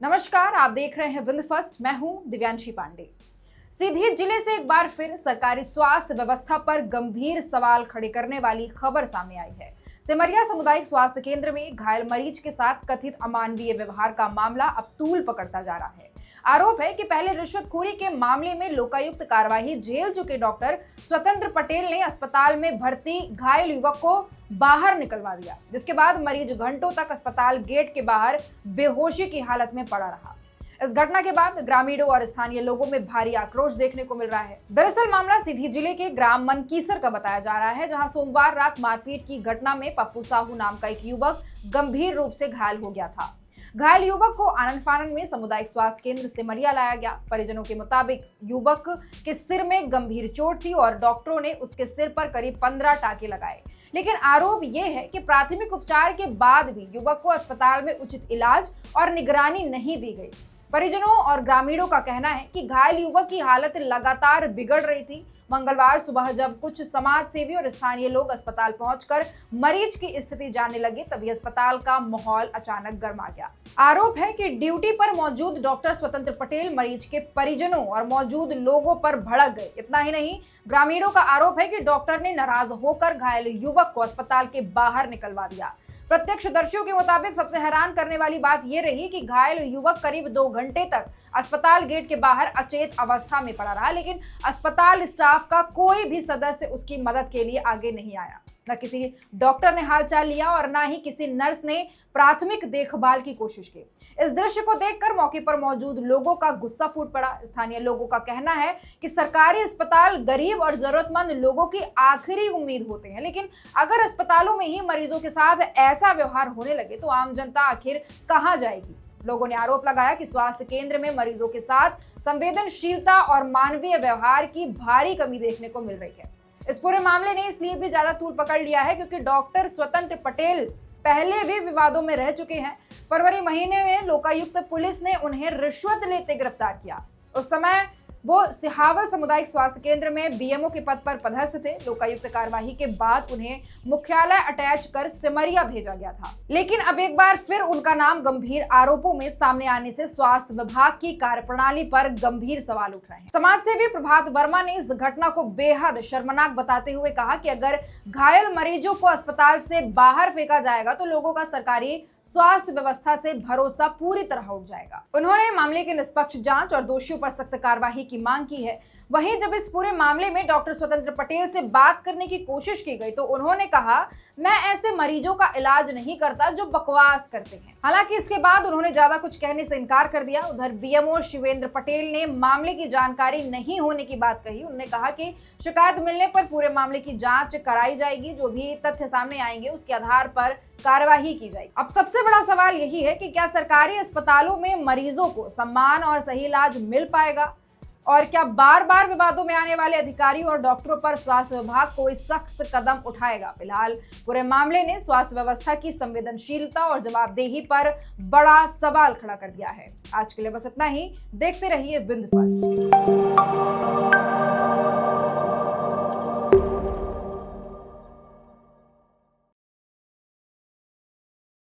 नमस्कार, आप देख रहे हैं विंद फर्स्ट। मैं हूं दिव्यांशी पांडे। सीधी जिले से एक बार फिर सरकारी स्वास्थ्य व्यवस्था पर गंभीर सवाल खड़े करने वाली खबर सामने आई है। सिमरिया सामुदायिक स्वास्थ्य केंद्र में घायल मरीज के साथ कथित अमानवीय व्यवहार का मामला अब तूल पकड़ता जा रहा है। आरोप है कि पहले रिश्वतखोरी के मामले में लोकायुक्त कार्यवाही झेल चुके डॉक्टर स्वतंत्र पटेल ने अस्पताल में भर्ती घायल युवक को बाहर निकलवा दिया, जिसके बाद मरीज घंटों तक अस्पताल गेट के बाहर बेहोशी की हालत में पड़ा रहा। इस घटना के बाद ग्रामीणों और स्थानीय लोगों में भारी आक्रोश देखने को मिल रहा है। दरअसल मामला सीधी जिले के ग्राम मनकीसर का बताया जा रहा है, जहां सोमवार रात मारपीट की घटना में पप्पू साहू नाम का एक युवक गंभीर रूप से घायल हो गया था। घायल युवक को आनंद फानन में सामुदायिक स्वास्थ्य केंद्र सिमरिया लाया गया। परिजनों के मुताबिक युवक के सिर में गंभीर चोट थी और डॉक्टरों ने उसके सिर पर करीब 15 टाके लगाए। लेकिन आरोप यह है कि प्राथमिक उपचार के बाद भी युवक को अस्पताल में उचित इलाज और निगरानी नहीं दी गई। परिजनों और ग्रामीणों का कहना है कि घायल युवक की हालत लगातार बिगड़ रही थी। मंगलवार सुबह जब कुछ समाज सेवी और स्थानीय लोग अस्पताल पहुंचकर मरीज की स्थिति जानने लगे, तभी अस्पताल का माहौल अचानक गर्मा गया। आरोप है कि ड्यूटी पर मौजूद डॉक्टर स्वतंत्र पटेल मरीज के परिजनों और मौजूद लोगों पर भड़क गए। इतना ही नहीं, ग्रामीणों का आरोप है कि डॉक्टर ने नाराज होकर घायल युवक को अस्पताल के बाहर निकलवा दिया। प्रत्यक्षदर्शियों के मुताबिक सबसे हैरान करने वाली बात यह रही कि घायल युवक करीब 2 घंटे तक अस्पताल गेट के बाहर अचेत अवस्था में पड़ा रहा, लेकिन अस्पताल स्टाफ का कोई भी सदस्य उसकी मदद के लिए आगे नहीं आया। न किसी डॉक्टर ने हालचाल लिया और न ही किसी नर्स ने प्राथमिक देखभाल की कोशिश की। इस दृश्य को देखकर मौके पर मौजूद लोगों का गुस्सा फूट पड़ा। स्थानीय लोगों का कहना है कि सरकारी अस्पताल गरीब और जरूरतमंद लोगों की आखिरी उम्मीद होते हैं, लेकिन अगर अस्पतालों में ही मरीजों के साथ ऐसा व्यवहार होने लगे तो आम जनता आखिर कहां जाएगी। लोगों ने आरोप लगाया कि स्वास्थ्य केंद्र में मरीजों के साथ संवेदनशीलता और मानवीय व्यवहार की भारी कमी देखने को मिल रही है। इस पूरे मामले ने इसलिए भी ज्यादा तूल पकड़ लिया है क्योंकि डॉक्टर स्वतंत्र पटेल पहले भी विवादों में रह चुके हैं। फरवरी महीने में लोकायुक्त पुलिस ने उन्हें रिश्वत लेते गिरफ्तार किया। उस समय वो सिहावल सामुदायिक स्वास्थ्य केंद्र में बीएमओ के पद पर पदस्थ थे। लोकायुक्त कार्यवाही के बाद उन्हें मुख्यालय अटैच कर सिमरिया भेजा गया था, लेकिन अब एक बार फिर उनका नाम गंभीर आरोपों में सामने आने से स्वास्थ्य विभाग की कार्यप्रणाली पर गंभीर सवाल उठ रहे हैं। समाज सेवी प्रभात वर्मा ने इस घटना को बेहद शर्मनाक बताते हुए कहा कि अगर घायल मरीजों को अस्पताल से बाहर फेंका जाएगा तो लोगों का सरकारी स्वास्थ्य व्यवस्था से भरोसा पूरी तरह उठ जाएगा। उन्होंने मामले की निष्पक्ष जांच और दोषियों पर सख्त कार्रवाई की मांग की है। वहीं जब इस पूरे मामले में डॉक्टर स्वतंत्र पटेल से बात करने की कोशिश की गई तो उन्होंने कहा, मैं ऐसे मरीजों का इलाज नहीं करता जो बकवास करते हैं। हालांकि इसके बाद उन्होंने ज्यादा कुछ कहने से इनकार कर दिया। उधर बीएमओ शिवेंद्र पटेल ने मामले की जानकारी नहीं होने की बात कही। उन्होंने कहा कि शिकायत मिलने पर पूरे मामले की जांच कराई जाएगी, जो भी तथ्य सामने आएंगे उसके आधार पर कार्यवाही की जाएगी। अब सबसे बड़ा सवाल यही है कि क्या सरकारी अस्पतालों में मरीजों को सम्मान और सही इलाज मिल पाएगा, और क्या बार बार विवादों में आने वाले अधिकारियों और डॉक्टरों पर स्वास्थ्य विभाग कोई सख्त कदम उठाएगा। फिलहाल पूरे मामले ने स्वास्थ्य व्यवस्था की संवेदनशीलता और जवाबदेही पर बड़ा सवाल खड़ा कर दिया है। आज के लिए बस इतना ही। देखते रहिए विंद फर्स्ट।